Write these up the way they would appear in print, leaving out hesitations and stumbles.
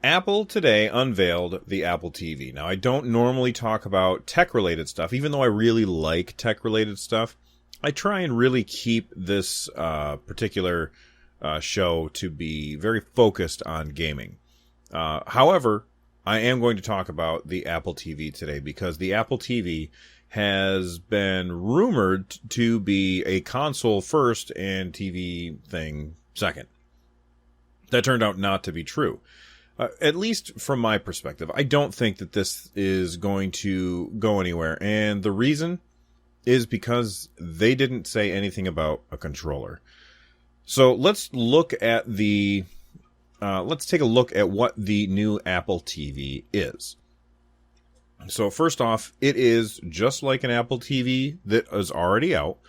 Apple today unveiled the Apple TV. Now, I don't normally talk about tech-related stuff, even though I really like tech-related stuff. I try and really keep this particular show to be very focused on gaming. However, I am going to talk about the Apple TV today because the Apple TV has been rumored to be a console first and TV thing second. That turned out not to be true. At least from my perspective, I don't think that this is going to go anywhere. And the reason is because they didn't say anything about a controller. So let's look at let's take a look at what the new Apple TV is. So first off, it is just like an Apple TV that is already out,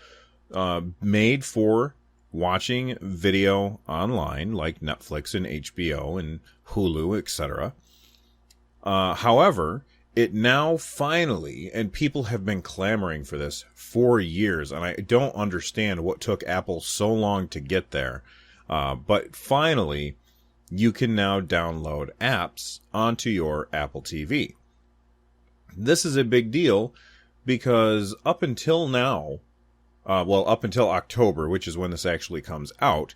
made for watching video online like Netflix and HBO and Hulu, etc. However, it now finally, and people have been clamoring for this for years, and I don't understand what took Apple so long to get there, but finally, you can now download apps onto your Apple TV. This is a big deal because up until now, up until October, which is when this actually comes out,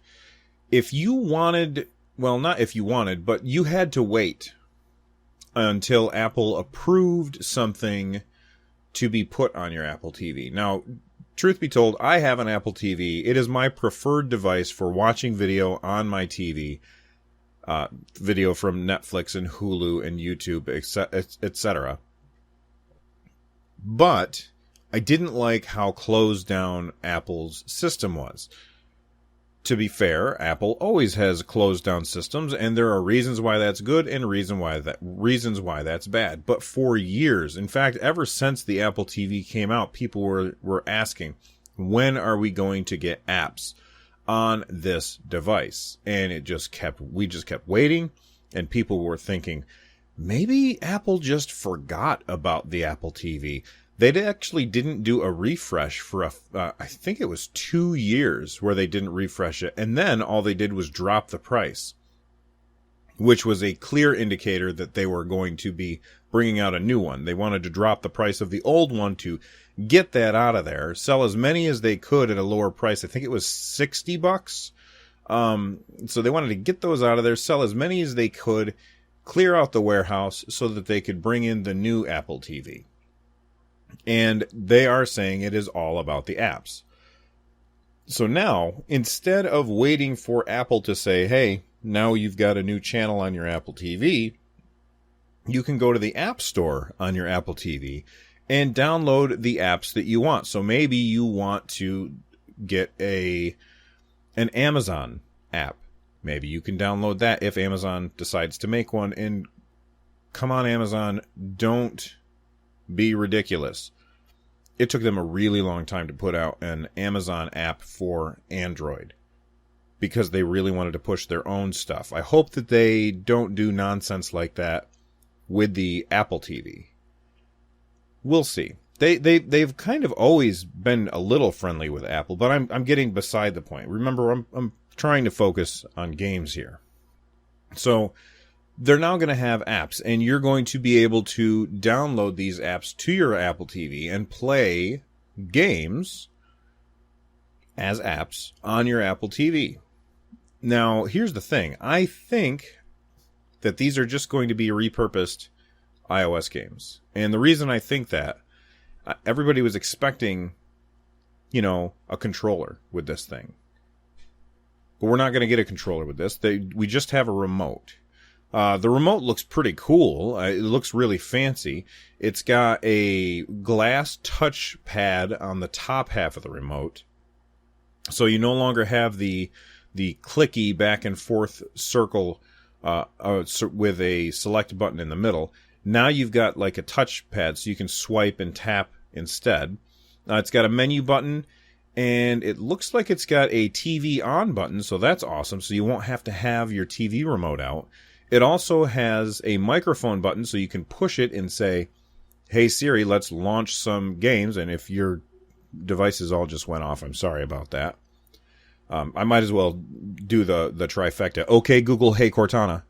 if you wanted, well, not if you wanted, but you had to wait until Apple approved something to be put on your Apple TV. Now, truth be told, I have an Apple TV. It is my preferred device for watching video on my TV, video from Netflix and Hulu and YouTube, etc. But I didn't like how closed down Apple's system was. To be fair, Apple always has closed down systems, and there are reasons why that's good and reasons why that's bad. But for years, in fact, ever since the Apple TV came out, people were asking, when are we going to get apps on this device? And we just kept waiting, and people were thinking, maybe Apple just forgot about the Apple TV. They actually didn't do a refresh for I think it was 2 years where they didn't refresh it. And then all they did was drop the price, which was a clear indicator that they were going to be bringing out a new one. They wanted to drop the price of the old one to get that out of there, sell as many as they could at a lower price. I think it was $60. So they wanted to get those out of there, sell as many as they could, clear out the warehouse so that they could bring in the new Apple TV. And they are saying it is all about the apps. So now, instead of waiting for Apple to say, hey, now you've got a new channel on your Apple TV, you can go to the App Store on your Apple TV and download the apps that you want. So maybe you want to get an Amazon app. Maybe you can download that if Amazon decides to make one. And come on, Amazon, don't be ridiculous. It took them a really long time to put out an Amazon app for Android because they really wanted to push their own stuff. I hope that they don't do nonsense like that with the Apple TV. We'll see. They've kind of always been a little friendly with Apple, but I'm getting beside the point. Remember, I'm trying to focus on games here. So they're now going to have apps, and you're going to be able to download these apps to your Apple TV and play games as apps on your Apple TV. Now, here's the thing. I think that these are just going to be repurposed iOS games. And the reason I think that, everybody was expecting, a controller with this thing. But we're not going to get a controller with this. We just have a remote. The remote looks pretty cool. It looks really fancy. It's got a glass touch pad on the top half of the remote. So you no longer have the clicky back and forth circle with a select button in the middle. Now you've got like a touch pad so you can swipe and tap instead. It's got a menu button, and it looks like it's got a TV on button, so that's awesome. So you won't have to have your TV remote out. It also has a microphone button, so you can push it and say, hey Siri, let's launch some games. And if your devices all just went off, I'm sorry about that. I might as well do the trifecta. Okay, Google, hey Cortana.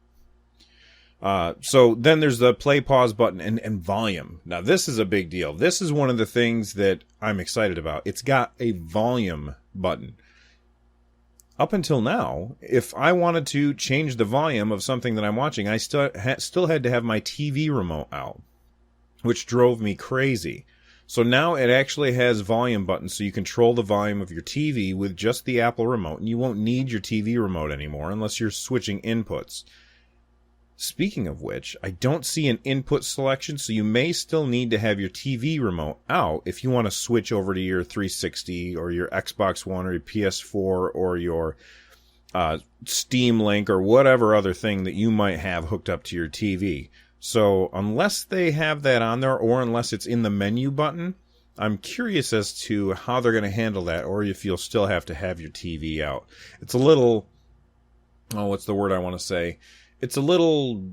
So then there's the play, pause button, and volume. Now, this is a big deal. This is one of the things that I'm excited about. It's got a volume button. Up until now, if I wanted to change the volume of something that I'm watching, I still had to have my TV remote out, which drove me crazy. So now it actually has volume buttons, so you control the volume of your TV with just the Apple remote, and you won't need your TV remote anymore unless you're switching inputs. Speaking of which, I don't see an input selection, so you may still need to have your TV remote out if you want to switch over to your 360 or your Xbox One or your PS4 or your Steam Link or whatever other thing that you might have hooked up to your TV. So unless they have that on there, or unless it's in the menu button, I'm curious as to how they're going to handle that, or if you'll still have to have your TV out. It's a little, what's the word I want to say? It's a little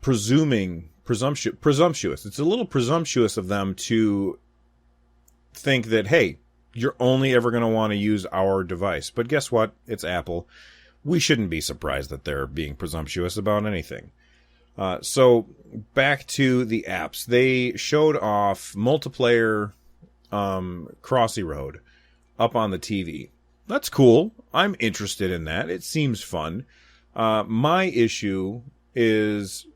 presumptuous. It's a little presumptuous of them to think that, hey, you're only ever going to want to use our device. But guess what? It's Apple. We shouldn't be surprised that they're being presumptuous about anything. So back to the apps. They showed off multiplayer Crossy Road up on the TV. That's cool. I'm interested in that. It seems fun. My issue is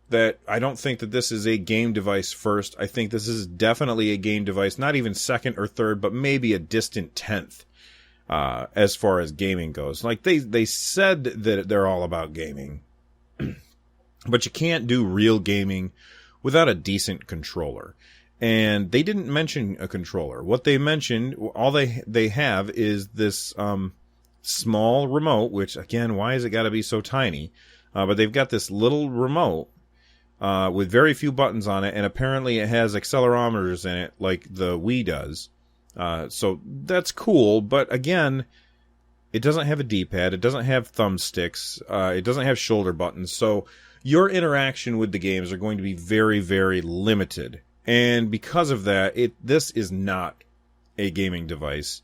that I don't think that this is a game device first. I think this is definitely a game device, not even second or third, but maybe a distant 10th, as far as gaming goes. Like they said that they're all about gaming, but you can't do real gaming without a decent controller. And they didn't mention a controller. What they mentioned, all they have is this, small remote, which again, why has it got to be so tiny? But they've got this little remote with very few buttons on it, and apparently it has accelerometers in it like the Wii does. So that's cool, but again, it doesn't have a D-pad, it doesn't have thumbsticks, it doesn't have shoulder buttons, so your interaction with the games are going to be very, very limited. And because of that, this is not a gaming device,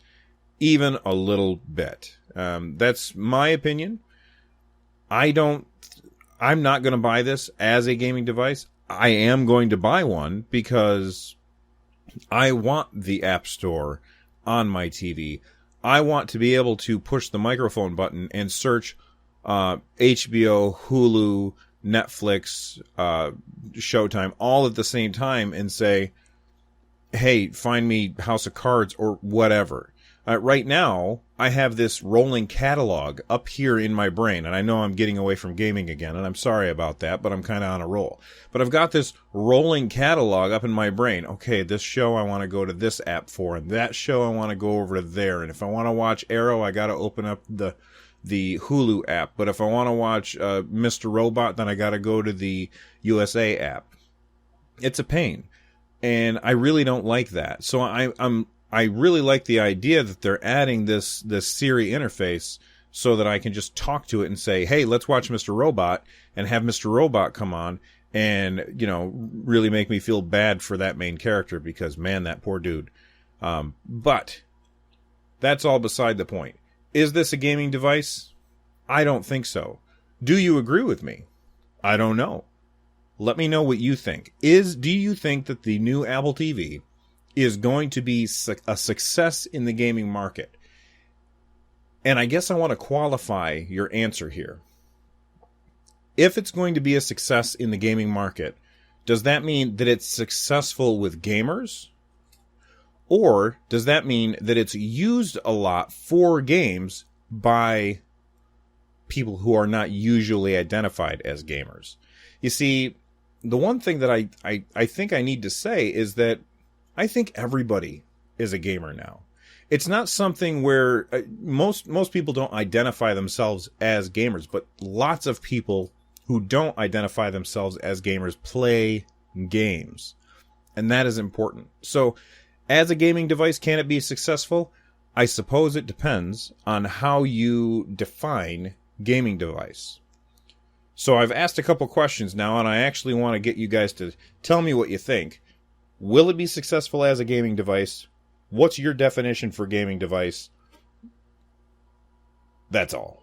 even a little bit. That's my opinion. I'm not going to buy this as a gaming device. I am going to buy one because I want the App Store on my TV. I want to be able to push the microphone button and search HBO, Hulu, Netflix, Showtime, all at the same time and say, hey, find me House of Cards or whatever. Right now, I have this rolling catalog up here in my brain, and I know I'm getting away from gaming again, and I'm sorry about that, but I'm kind of on a roll. But I've got this rolling catalog up in my brain. Okay, this show I want to go to this app for, and that show I want to go over to there, and if I want to watch Arrow, I got to open up the Hulu app, but if I want to watch Mr. Robot, then I got to go to the USA app. It's a pain, and I really don't like that. So I really like the idea that they're adding this Siri interface so that I can just talk to it and say, hey, let's watch Mr. Robot, and have Mr. Robot come on and, really make me feel bad for that main character because, man, that poor dude. But that's all beside the point. Is this a gaming device? I don't think so. Do you agree with me? I don't know. Let me know what you think. Do you think that the new Apple TV is going to be a success in the gaming market? And I guess I want to qualify your answer here. If it's going to be a success in the gaming market, does that mean that it's successful with gamers? Or does that mean that it's used a lot for games by people who are not usually identified as gamers? You see, the one thing that I think I need to say is that I think everybody is a gamer now. It's not something where most people don't identify themselves as gamers, but lots of people who don't identify themselves as gamers play games. And that is important. So, as a gaming device, can it be successful? I suppose it depends on how you define gaming device. So I've asked a couple questions now, and I actually want to get you guys to tell me what you think. Will it be successful as a gaming device? What's your definition for gaming device? That's all.